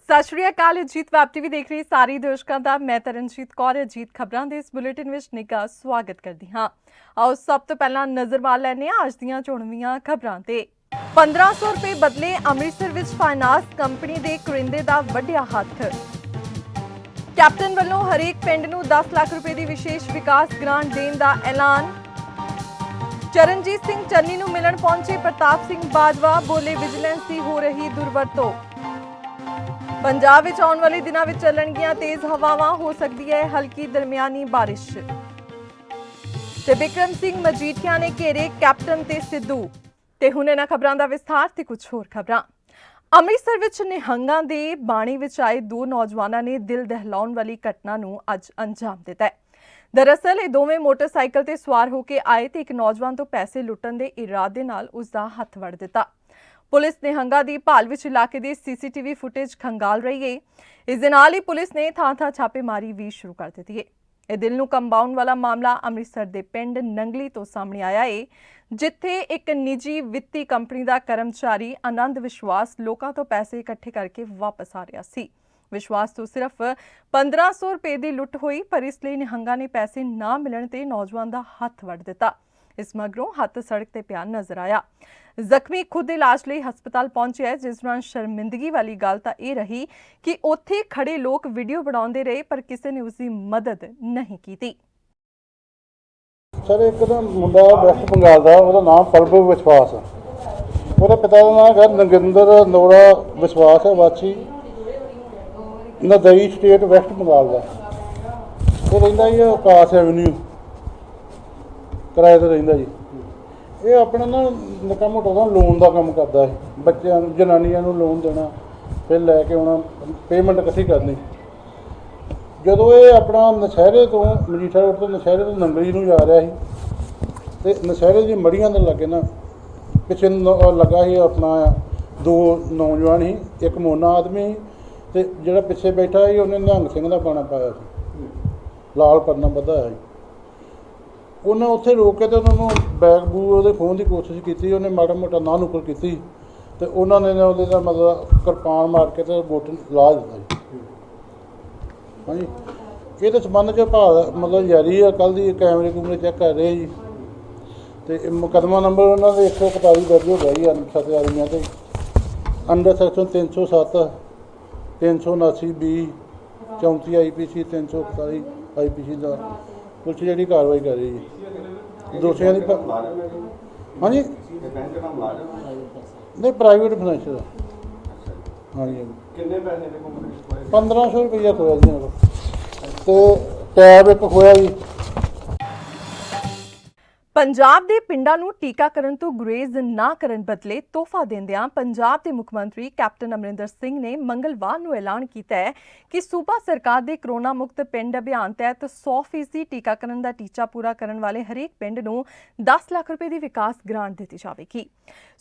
सत श्री अकाल। Ajit web TV देख रही सारी दर्शकों का मैं तरनजीत कौर अजीत खबरों के इस बुलेटिन में निੱਘਾ स्वागत करती हाँ। आओ सब तो पहला नजर मार लैने अज दीयां चुणवीआं खबरां ते। 1500 रुपए बदले अमृतसर विच फाइनांस कंपनी के करिंदे का वड्डिया हथ। कैप्टन वालों हरेक पिंड नूं 10 लाख रुपए की विशेष विकास ग्रांट देने का ऐलान। चरणजीत सिंह चन्नी नूं मिलन पहुंचे प्रताप सिंह बाजवा, बोले विजिलेंस की हो रही दुरवरतों। पंजाब विच आउण वाले दिनां विच चलणगीआं तेज हवावां, हो सकती है हल्की दरमियानी बारिश। ते बिक्रम सिंह मजीठिया ने घेरे कैप्टन ते सिद्धू। ते हुण इन्हां खबरां दा विस्तार ते कुछ होर खबरां। अमृतसर विच निहंगां दे बाणी विच आए दो नौजवानों ने दिल दहलाउण वाली घटना नूं अज अंजाम दिता है। दरअसल ये दोवें मोटरसाइकिल ते सवार होकर आए ते एक नौजवान तो पैसे लुट्टण दे इरादे नाल उसदा हथ वड़ दिता। पुलिस निहंगा की भाल विच इलाके की सीसीटीवी फुटेज खंगाल रही है। इस दे नाल ही पुलिस ने थां-थां छापेमारी भी शुरू कर दी है। यह दिल नूं कंबाउण वाला मामला अमृतसर के पिंड नंगली तो सामने आया है, जिथे एक निजी वित्ती कंपनी का कर्मचारी आनंद विश्वास लोगों तो पैसे इकट्ठे करके वापस आ रहा सी। विश्वास तो सिर्फ 1500 रुपए की लुट हुई, पर इसलिए निहंगा ने पैसे ना मिलने ते नौजवान का हथ वड़ दिता। इस मगरों हथ सड़क ते पिया नजर आया। जख्मी खुद इलाज लिए हस्पताल पहुंचे है, जिस दौरान शर्मिंदगी वाली गल तां यह रही कि उत्थे खड़े लोग वीडियो बनाते रहे, पर किसी ने उसकी मदद नहीं की। सर एक मुंडा वैस्ट बंगाल का, उसका नाम प्रभु विश्वास है। वो पिता का नाम है नगिंदर नोरा विश्वास है, वासी नदई स्टेट वैस्ट बंगाल का। वो रहिंदा जी आकाश एवेन्यू किराए पर रहिंदा जी। ये अपना ना निक्का मोटा ना लोन का काम करता है, बच्चों जनानियां नूं लोन देना, फिर लैके आना, पेमेंट इकट्ठी करनी। जदों ये अपना नशहरे तो मजीठा रोड तो नशहरे तो नंगली नूं जा रहा है, तो नशहरे दी मड़ियां दे लगे ना पिछे लगा ही अपना दो नौजवान ही, एक मोना आदमी तो जिहड़ा पिछे बैठा ही उन्हें निहंग सिंह का पाना पाया सी, लाल परना बधा है। उन्हें उत्थे रोक के तो उन्होंने बैग बूग वो खोहण की कोशिश की, उन्हें माड़ा मोटा नाह नुक्कड़ की, तो उन्होंने वो मतलब कृपान मार के तो मोट ला दिता जी। हाँ जी, ये संबंध च भाल मतलब जारी है। कल की कैमरे कूमरे चैक कर रहे जी, तो मुकदमा नंबर उन्होंने 141 दर्ज हो गया जी अनपछाते आदमियों से, under section 307 379 B 34 IPC 341 IPC का पुलिस जी कार्रवाई कर रही है दोषियों की। हाँ जी, नहीं प्राइवेट फाइनैंशियल। हाँ जी, 1500 रुपया खोया जी, तो टैब एक खोया जी। पंजाब के पिंडां नूं टीकाकरण तो गुरेज ना करन बदले तोहफा देंदियां पंजाब के मुख मंत्री कैप्टन अमरिंदर सिंह ने मंगलवार नूं ऐलान किया है कि सूबा सरकार के कोरोना मुक्त पिंड अभियान तहत 100% टीकाकरण का टीचा पूरा करने वाले हरेक पिंड नूं 10 लाख रुपए की विकास ग्रांट दी जाएगी।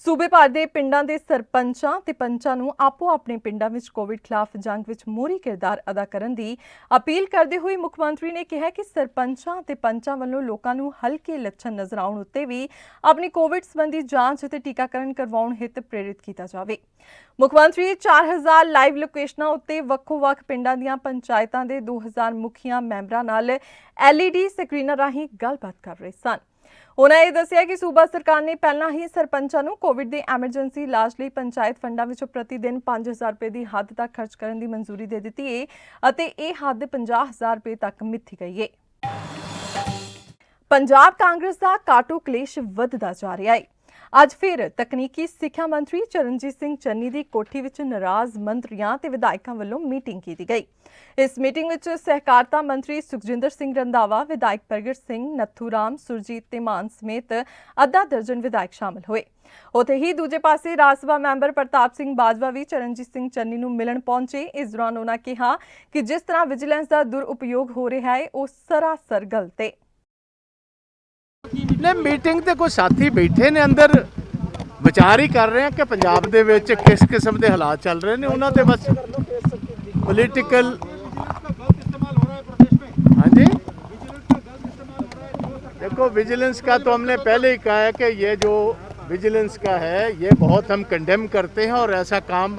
सूबे भर के पिंडां के सरपंचां ते पंचां नूं आपो अपने पिंडां विच कोविड खिलाफ जंग विच मोहरी किरदार अदा करन दी अपील करते हुए मुख मंत्री ने कहा कि सरपंचां ते पंचां वल्लों लोकां नूं हल्के लक्षण नजर आउण उत्ते भी अपनी कोविड संबंधी जांच ते टीकाकरण करवाउण हित प्रेरित किया जाए। मुख्यमंत्री 4000 लाइव लोकेशनां उत्ते वक्खो-वक्ख पिंडां दीआं पंचायतां दे 2000 मुखिया मैंबरां नाल LED स्क्रीनां राहीं गलबात कर रहे सन। उन्होंने दस्सिया कि सूबा सरकार ने पहला ही सरपंचां नूं कोविड के एमरजेंसी इलाज लई पंचायत फंडां विचों प्रतिदिन 5000 रुपए की हद तक खर्च करने की मंजूरी दे दी है अते यह हद 50000 रुपए तक मिथी गई है। पंजाब कांग्रेस का काटो क्लेश वधदा जा रहा है। अज फिर तकनीकी सिक्ख्या मंत्री चरणजीत सिंह चन्नी की कोठी विच नाराज मंत्रियों ते विधायकों वालों मीटिंग की गई। इस मीटिंग विच सहकारिता मंत्री सुखजिंदर सिंह रंधावा, विधायक प्रगट सिंह, नत्थू राम, सुरजीत ते मान समेत अद्धा दर्जन विधायक शामिल हुए। उत्थे ही दूजे पासे राज सभा मैंबर प्रताप सिंह बाजवा भी चरणजीत सिंह चन्नी नूं मिलन पहुंचे। इस दौरान उन्होंने कहा कि जिस तरह विजिलेंस का दुरुपयोग हो रहा है वह सरासर गलत है। ने मीटिंग ते कोई साथी बैठे ने अंदर विचार ही कर रहे हैं कि पंजाब दे विच किस किस्म के हालात चल रहे हैं, उन्होंने बस पॉलिटिकल। हाँ जी, देखो विजिलेंस का तो हमने पहले ही कहा है कि ये जो विजिलेंस का है ये बहुत हम कंडेम करते हैं और ऐसा काम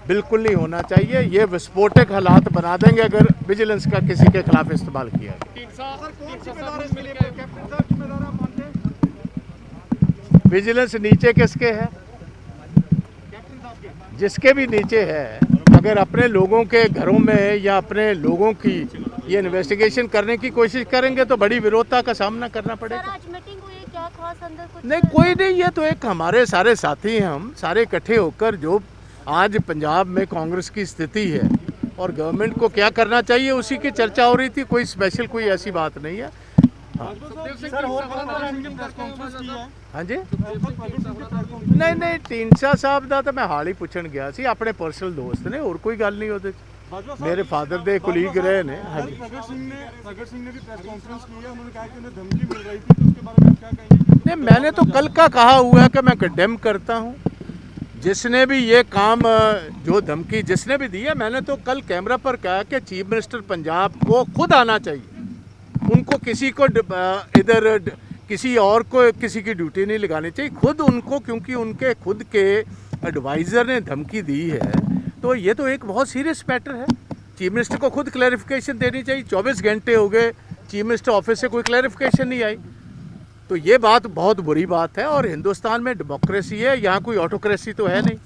बिल्कुल नहीं होना चाहिए। ये विस्फोटक हालात बना देंगे अगर विजिलेंस का किसी के खिलाफ इस्तेमाल किया गया। विजिलेंस नीचे किसके है? जिसके भी नीचे है, अगर अपने लोगों के घरों में या अपने लोगों की ये इन्वेस्टिगेशन करने की कोशिश करेंगे तो बड़ी विरोधता का सामना करना पड़ेगा। आज मीटिंग हुई है, क्या खास अंदर कुछ नहीं, कोई नहीं, ये तो एक हमारे सारे साथी हैं, हम सारे इकट्ठे होकर जो आज पंजाब में कांग्रेस की स्थिति है और गवर्नमेंट को क्या करना चाहिए उसी की चर्चा हो रही थी। कोई स्पेशल कोई ऐसी बात नहीं है। हाँ हाँ जी, नहीं नहीं, ਢੀਂਡਸਾ ਸਾਹਿਬ ਦਾ ਤਾਂ ਮੈਂ ਹਾਲ ਹੀ ਪੁੱਛਣ ਗਿਆ ਸੀ, ਆਪਣੇ ਪਰਸਨਲ ਦੋਸਤ ਨੇ, ਹੋਰ ਕੋਈ ਗੱਲ ਨਹੀਂ ਉਹਦੇ 'ਚ। ਮੇਰੇ ਫਾਦਰ ਦੇ ਕੁਲੀਗ ਰਹੇ ਨੇ। हाँ जी, प्रगट सिंह ने भी प्रेस कॉन्फ्रेंस की है, उन्होंने कहा कि उन्हें धमकी मिल रही थी, तो उसके बारे में आप क्या कहेंगे? नहीं, मैंने तो कल का कहा हुआ है कि मैं कंडेम करता हूँ। जिसने भी ये काम जो धमकी जिसने भी दी है, मैंने तो कल कैमरा पर कहा कि चीफ मिनिस्टर पंजाब को खुद आना चाहिए। उनको किसी को इधर किसी और को किसी की ड्यूटी नहीं लगानी चाहिए, खुद उनको, क्योंकि उनके खुद के एडवाइज़र ने धमकी दी है तो ये तो एक बहुत सीरियस मैटर है। चीफ मिनिस्टर को खुद क्लैरिफिकेशन देनी चाहिए। 24 घंटे हो गए चीफ मिनिस्टर ऑफिस से कोई क्लैरिफिकेशन नहीं आई, तो ये बात बहुत बुरी बात है। और हिंदुस्तान में डेमोक्रेसी है, यहाँ कोई ऑटोक्रेसी तो है नहीं।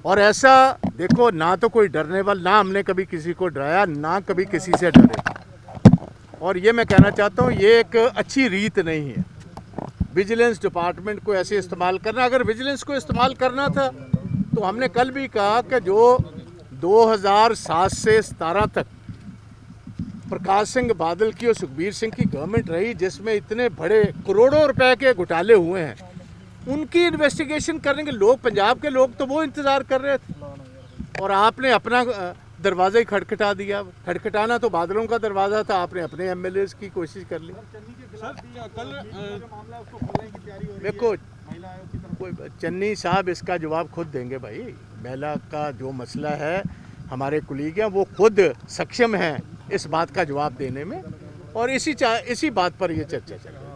और ऐसा देखो, ना तो कोई डरने वाला, ना हमने कभी किसी को डराया, ना कभी किसी से डरे। और ये मैं कहना चाहता हूँ, ये एक अच्छी रीत नहीं है विजिलेंस डिपार्टमेंट को ऐसे इस्तेमाल करना। अगर विजिलेंस को इस्तेमाल करना था तो हमने कल भी कहा कि जो 2007 से 17 तक प्रकाश सिंह बादल की और सुखबीर सिंह की गवर्नमेंट रही, जिसमें इतने बड़े करोड़ों रुपए के घोटाले हुए हैं, उनकी इन्वेस्टिगेशन करने के लोग, पंजाब के लोग तो वो इंतज़ार कर रहे थे और आपने अपना दरवाज़ा ही खटखटा दिया। खटखटाना तो बादलों का दरवाज़ा था, आपने अपने एमएलए की कोशिश कर ली। देखो, चन्नी साहब इसका जवाब खुद देंगे भाई। महिला का जो मसला है, हमारे कुलीग हैं, वो खुद सक्षम हैं इस बात का जवाब देने में, और इसी बात पर ये चर्चा चल रही है।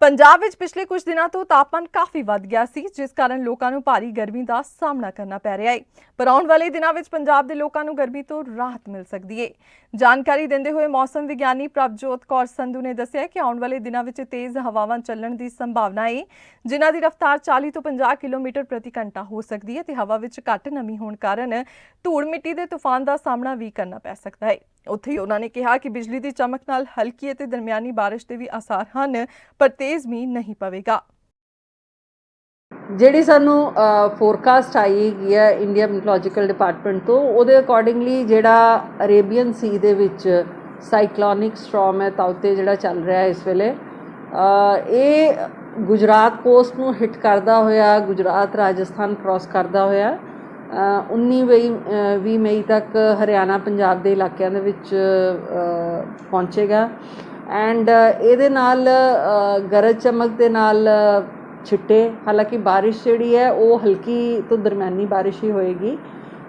ਪੰਜਾਬ ਵਿੱਚ ਪਿਛਲੇ ਕੁਝ ਦਿਨਾਂ ਤੋਂ ਤਾਪਮਾਨ ਕਾਫੀ ਵੱਧ ਗਿਆ ਸੀ, ਜਿਸ ਕਾਰਨ ਲੋਕਾਂ ਨੂੰ ਭਾਰੀ ਗਰਮੀ ਦਾ ਸਾਹਮਣਾ ਕਰਨਾ ਪੈ ਰਿਹਾ ਹੈ। ਪਰ ਆਉਣ ਵਾਲੇ ਦਿਨਾਂ ਵਿੱਚ ਪੰਜਾਬ ਦੇ ਲੋਕਾਂ ਨੂੰ ਗਰਮੀ ਤੋਂ ਰਾਹਤ ਮਿਲ ਸਕਦੀ ਹੈ। ਜਾਣਕਾਰੀ ਦਿੰਦੇ ਹੋਏ ਮੌਸਮ ਵਿਗਿਆਨੀ ਪ੍ਰਭਜੋਤ ਕੌਰ ਸੰਧੂ ਨੇ ਦੱਸਿਆ ਕਿ ਆਉਣ ਵਾਲੇ ਦਿਨਾਂ ਵਿੱਚ ਤੇਜ਼ ਹਵਾਵਾਂ ਚੱਲਣ ਦੀ ਸੰਭਾਵਨਾ ਹੈ, ਜਿਨ੍ਹਾਂ ਦੀ ਰਫ਼ਤਾਰ 40 ਤੋਂ 50 ਕਿਲੋਮੀਟਰ ਪ੍ਰਤੀ ਘੰਟਾ ਹੋ ਸਕਦੀ ਹੈ ਤੇ ਹਵਾ ਵਿੱਚ ਘੱਟ ਨਮੀ ਹੋਣ ਕਾਰਨ ਧੂੜ ਮਿੱਟੀ ਦੇ ਤੂਫਾਨ ਦਾ ਸਾਹਮਣਾ ਵੀ ਕਰਨਾ ਪੈ ਸਕਦਾ ਹੈ। ਉੱਥੇ ਹੀ ਉਹਨਾਂ ਨੇ ਕਿਹਾ ਕਿ ਬਿਜਲੀ ਦੀ ਚਮਕ ਨਾਲ ਹਲਕੀ ਅਤੇ ਦਰਮਿਆਨੀ ਬਾਰਿਸ਼ ਦੇ ਵੀ ਆਸਾਰ ਹਨ, ਪਰ ਤੇਜ਼ ਮੀਂਹ ਨਹੀਂ ਪਵੇਗਾ। ਜਿਹੜੀ ਸਾਨੂੰ ਫੋਰਕਾਸਟ ਆਈ ਹੈਗੀ ਹੈ ਇੰਡੀਆ ਮੈਟਰੋਲੋਜੀਕਲ ਡਿਪਾਰਟਮੈਂਟ ਤੋਂ, ਉਹਦੇ ਅਕੋਰਡਿੰਗਲੀ ਜਿਹੜਾ ਅਰੇਬੀਅਨ ਸੀ ਦੇ ਵਿੱਚ ਸਾਈਕਲੋਨਿਕ ਸਟ੍ਰੋਮ ਹੈ ਤਾਉਤੇ ਜਿਹੜਾ ਚੱਲ ਰਿਹਾ ਇਸ ਵੇਲੇ, ਇਹ ਗੁਜਰਾਤ ਕੋਸਟ ਨੂੰ ਹਿੱਟ ਕਰਦਾ ਹੋਇਆ, ਗੁਜਰਾਤ ਰਾਜਸਥਾਨ ਕ੍ਰੋਸ ਕਰਦਾ ਹੋਇਆ 19 ਮਈ ਤੱਕ ਹਰਿਆਣਾ ਪੰਜਾਬ ਦੇ ਇਲਾਕਿਆਂ ਦੇ ਵਿੱਚ ਪਹੁੰਚੇਗਾ। ਐਂਡ ਇਹਦੇ ਨਾਲ ਗਰਜ ਚਮਕ ਦੇ ਨਾਲ ਛਿੱਟੇ, ਹਾਲਾਂਕਿ ਬਾਰਿਸ਼ ਜਿਹੜੀ ਹੈ ਉਹ ਹਲਕੀ ਤੋਂ ਦਰਮਿਆਨੀ ਬਾਰਿਸ਼ ਹੀ ਹੋਏਗੀ,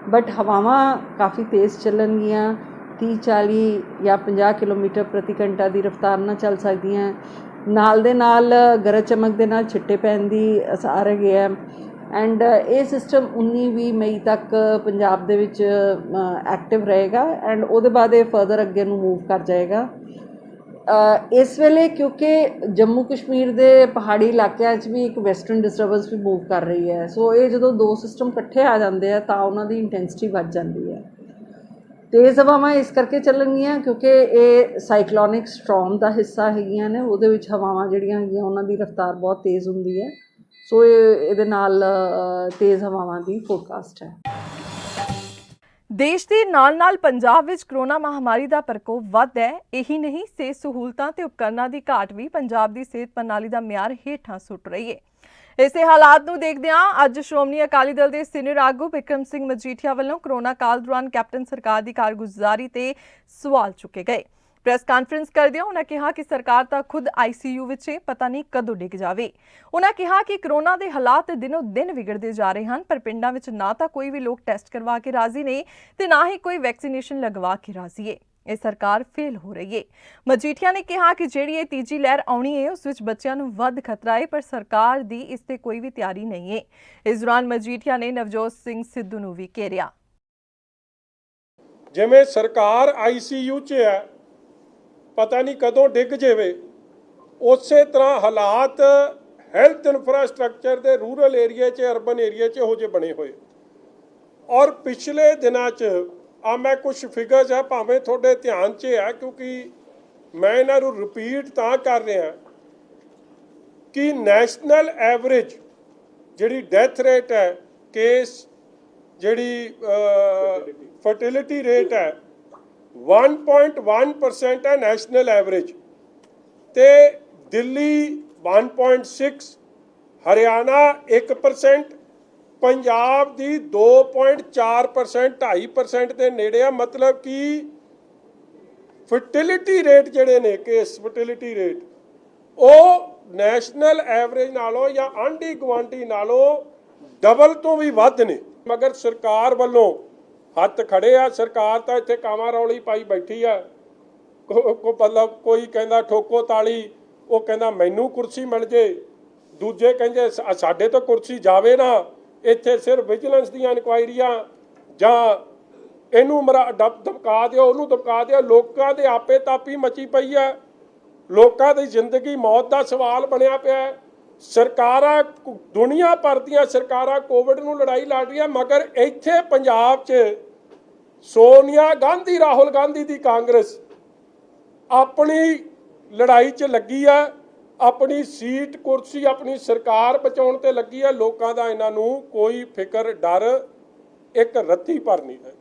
ਬਟ ਹਵਾਵਾਂ ਕਾਫੀ ਤੇਜ਼ ਚੱਲਣਗੀਆਂ। 30-40 ਜਾਂ 50 ਕਿਲੋਮੀਟਰ ਪ੍ਰਤੀ ਘੰਟਾ ਦੀ ਰਫ਼ਤਾਰ ਨਾਲ ਚੱਲ ਸਕਦੀਆਂ। ਨਾਲ ਦੇ ਨਾਲ ਗਰਜ ਚਮਕ ਦੇ ਨਾਲ ਛਿੱਟੇ ਪੈਣ ਦੀ ਆਸਾਰ ਹੈਗੇ ਆ। ਐਂਡ ਇਹ ਸਿਸਟਮ 19-20 ਮਈ ਤੱਕ ਪੰਜਾਬ ਦੇ ਵਿੱਚ ਐਕਟਿਵ ਰਹੇਗਾ ਐਂਡ ਉਹਦੇ ਬਾਅਦ ਇਹ ਫਰਦਰ ਅੱਗੇ ਨੂੰ ਮੂਵ ਕਰ ਜਾਏਗਾ। ਇਸ ਵੇਲੇ ਕਿਉਂਕਿ ਜੰਮੂ ਕਸ਼ਮੀਰ ਦੇ ਪਹਾੜੀ ਇਲਾਕਿਆਂ 'ਚ ਵੀ ਇੱਕ ਵੈਸਟਰਨ ਡਿਸਟਰਬੈਂਸ ਵੀ ਮੂਵ ਕਰ ਰਹੀ ਹੈ, ਸੋ ਇਹ ਜਦੋਂ ਦੋ ਸਿਸਟਮ ਇਕੱਠੇ ਆ ਜਾਂਦੇ ਆ ਤਾਂ ਉਹਨਾਂ ਦੀ ਇੰਟੈਂਸਿਟੀ ਵੱਧ ਜਾਂਦੀ ਹੈ। ਤੇਜ਼ ਹਵਾਵਾਂ ਇਸ ਕਰਕੇ ਚੱਲਣਗੀਆਂ ਕਿਉਂਕਿ ਇਹ ਸਾਈਕਲੋਨਿਕ ਸਟ੍ਰੋਮ ਦਾ ਹਿੱਸਾ ਹੈਗੀਆਂ ਨੇ, ਉਹਦੇ ਵਿੱਚ ਹਵਾਵਾਂ ਜਿਹੜੀਆਂ ਹੈਗੀਆਂ ਉਹਨਾਂ ਦੀ ਰਫ਼ਤਾਰ ਬਹੁਤ ਤੇਜ਼ ਹੁੰਦੀ ਹੈ, ਸੋ ਇਹਦੇ ਨਾਲ ਤੇਜ਼ ਹਵਾਵਾਂ ਦੀ ਫੋਰਕਾਸਟ ਹੈ। ਦੇਸ਼ ਦੇ ਨਾਲ-ਨਾਲ ਪੰਜਾਬ ਵਿੱਚ ਕਰੋਨਾ ਮਹਾਮਾਰੀ ਦਾ ਪ੍ਰਕੋਪ ਵੱਧਦਾ ਹੈ। ਇਹੀ ਨਹੀਂ, ਸਿਹਤ ਸਹੂਲਤਾਂ ਤੇ ਉਪਕਰਨਾਂ ਦੀ ਘਾਟ ਵੀ ਪੰਜਾਬ ਦੀ ਸਿਹਤ ਪ੍ਰਣਾਲੀ ਦਾ ਮਿਆਰ ਹੇਠਾਂ ਸੁੱਟ ਰਹੀ ਹੈ। ਇਸੇ ਹਾਲਾਤ ਨੂੰ ਦੇਖਦਿਆਂ ਅੱਜ ਸ਼੍ਰੋਮਣੀ ਅਕਾਲੀ ਦਲ ਦੇ ਸੀਨੀਅਰ ਆਗੂ ਬਿਕਰਮ ਸਿੰਘ ਮਜੀਠੀਆ ਵੱਲੋਂ ਕਰੋਨਾ ਕਾਲ ਦੌਰਾਨ ਕੈਪਟਨ ਸਰਕਾਰ ਦੀ ਕਾਰਗੁਜ਼ਾਰੀ ਤੇ ਸਵਾਲ ਚੁੱਕੇ ਗਏ। ਪ੍ਰੈਸ ਕਾਨਫਰੰਸ ਕਰਦਿਆਂ ਉਹਨਾਂ ਕਿਹਾ ਕਿ ਸਰਕਾਰ ਤਾਂ ਖੁਦ ICU ਵਿੱਚ ਹੈ, ਪਤਾ ਨਹੀਂ ਕਦੋਂ ਡਿੱਗ ਜਾਵੇ। ਉਹਨਾਂ ਕਿਹਾ ਕਿ ਕਰੋਨਾ ਦੇ ਹਾਲਾਤ ਦਿਨੋਂ ਦਿਨ ਵਿਗੜਦੇ ਜਾ ਰਹੇ ਹਨ, ਪਰ ਪਿੰਡਾਂ ਵਿੱਚ ਨਾ ਤਾਂ ਕੋਈ ਵੀ ਲੋਕ ਟੈਸਟ ਕਰਵਾ ਕੇ ਰਾਜ਼ੀ ਨੇ ਤੇ ਨਾ ਹੀ ਕੋਈ ਵੈਕਸੀਨੇਸ਼ਨ ਲਗਵਾ ਕੇ ਰਾਜ਼ੀ ਹੈ। ਇਹ ਸਰਕਾਰ ਫੇਲ ਹੋ ਰਹੀ ਹੈ। ਮਜੀਠੀਆ ਨੇ ਕਿਹਾ ਕਿ ਜਿਹੜੀ ਇਹ ਤੀਜੀ ਲਹਿਰ ਆਉਣੀ ਹੈ ਉਸ ਵਿੱਚ ਬੱਚਿਆਂ ਨੂੰ ਵੱਧ ਖਤਰਾ ਹੈ, ਪਰ ਸਰਕਾਰ ਦੀ ਇਸ ਤੇ ਕੋਈ ਵੀ ਤਿਆਰੀ ਨਹੀਂ ਹੈ। ਇਸ ਦੌਰਾਨ ਮਜੀਠੀਆ ਨੇ ਨਵਜੋਤ ਸਿੰਘ ਸਿੱਧੂ ਨੂੰ ਵੀ ਘੇਰਿਆ। ਜਿਵੇਂ ਸਰਕਾਰ ICU 'ਚ ਹੈ, ਪਤਾ ਨਹੀਂ ਕਦੋਂ ਡਿੱਗ ਜਾਵੇ, ਉਸੇ ਤਰ੍ਹਾਂ ਹਾਲਾਤ ਹੈਲਥ ਇਨਫਰਾਸਟ੍ਰਕਚਰ ਦੇ ਰੂਰਲ ਏਰੀਆ 'ਚ ਅਰਬਨ ਏਰੀਆ 'ਚ ਇਹੋ ਜਿਹੇ ਬਣੇ ਹੋਏ। ਔਰ ਪਿਛਲੇ ਦਿਨਾਂ 'ਚ ਮੈਂ ਕੁਝ ਫਿਗਰਸ ਹੈ, ਭਾਵੇਂ ਤੁਹਾਡੇ ਧਿਆਨ 'ਚ ਹੈ, ਕਿਉਂਕਿ ਮੈਂ ਇਹਨਾਂ ਨੂੰ ਰਿਪੀਟ ਤਾਂ ਕਰ ਰਿਹਾ ਕਿ ਨੈਸ਼ਨਲ ਐਵਰੇਜ ਜਿਹੜੀ ਡੈਥ ਰੇਟ ਹੈ, ਕੇਸ ਜਿਹੜੀ ਫਰਟੀਲਿਟੀ ਰੇਟ ਹੈ 1.1% ਹੈ ਨੈਸ਼ਨਲ ਐਵਰੇਜ, ਤੇ ਦਿੱਲੀ 1.6, ਹਰਿਆਣਾ 1%, ਪੰਜਾਬ ਦੀ 2.4%, 2.5% ਦੇ ਨੇੜੇ ਆ। ਮਤਲਬ ਕਿ ਫਰਟੀਲਿਟੀ ਰੇਟ ਜਿਹੜੇ ਨੇ, ਕੇਸ ਫਰਟੀਲਿਟੀ ਰੇਟ, ਉਹ ਨੈਸ਼ਨਲ ਐਵਰੇਜ ਨਾਲੋਂ ਜਾਂ ਆਂਢੀ ਗੁਆਂਢੀ ਨਾਲੋਂ ਡਬਲ ਤੋਂ ਵੀ ਵੱਧ ਨੇ। ਮਗਰ ਸਰਕਾਰ ਵੱਲੋਂ ਹੱਥ ਖੜੇ ਆ। ਸਰਕਾਰ ਤਾਂ ਇੱਥੇ ਕਾਵਾਂ ਰੌਲੀ ਪਾਈ ਬੈਠੀ ਆ। ਮਤਲਬ ਕੋਈ ਕਹਿੰਦਾ ਠੋਕੋ ਤਾਲੀ, ਉਹ ਕਹਿੰਦਾ ਮੈਨੂੰ ਕੁਰਸੀ ਮਿਲ ਜੇ, ਦੂਜੇ ਕਹਿੰਦੇ ਸਾਡੇ ਤੋਂ ਕੁਰਸੀ ਜਾਵੇ ਨਾ, ਇੱਥੇ ਸਿਰਫ ਵਿਜੀਲੈਂਸ ਦੀਆਂ ਇਨਕੁਆਇਰੀਆਂ ਜਾਂ ਇਹਨੂੰ ਧਮਕਾ ਦਿਓ, ਉਹਨੂੰ ਧਮਕਾ ਦਿਓ। ਲੋਕਾਂ ਦੇ ਆਪੇ ਤਾਪੀ ਮਚੀ ਪਈ ਹੈ, ਲੋਕਾਂ ਦੀ ਜ਼ਿੰਦਗੀ ਮੌਤ ਦਾ ਸਵਾਲ ਬਣਿਆ ਪਿਆ। ਸਰਕਾਰਾਂ, ਦੁਨੀਆ ਭਰ ਦੀਆਂ ਸਰਕਾਰਾਂ ਕੋਵਿਡ ਨੂੰ ਲੜਾਈ ਲੜ ਰਹੀਆਂ, ਮਗਰ ਇੱਥੇ ਪੰਜਾਬ 'ਚ ਸੋਨੀਆ ਗਾਂਧੀ, ਰਾਹੁਲ ਗਾਂਧੀ ਦੀ ਕਾਂਗਰਸ ਆਪਣੀ ਲੜਾਈ 'ਚ ਲੱਗੀ ਹੈ, ਆਪਣੀ ਸੀਟ, ਕੁਰਸੀ, ਆਪਣੀ ਸਰਕਾਰ ਬਚਾਉਣ ਤੇ ਲੱਗੀ ਹੈ। ਲੋਕਾਂ ਦਾ ਇਹਨਾਂ ਨੂੰ ਕੋਈ ਫਿਕਰ, ਡਰ, ਇੱਕ ਰੱਤੀ ਭਰ ਨਹੀਂ ਹੈ।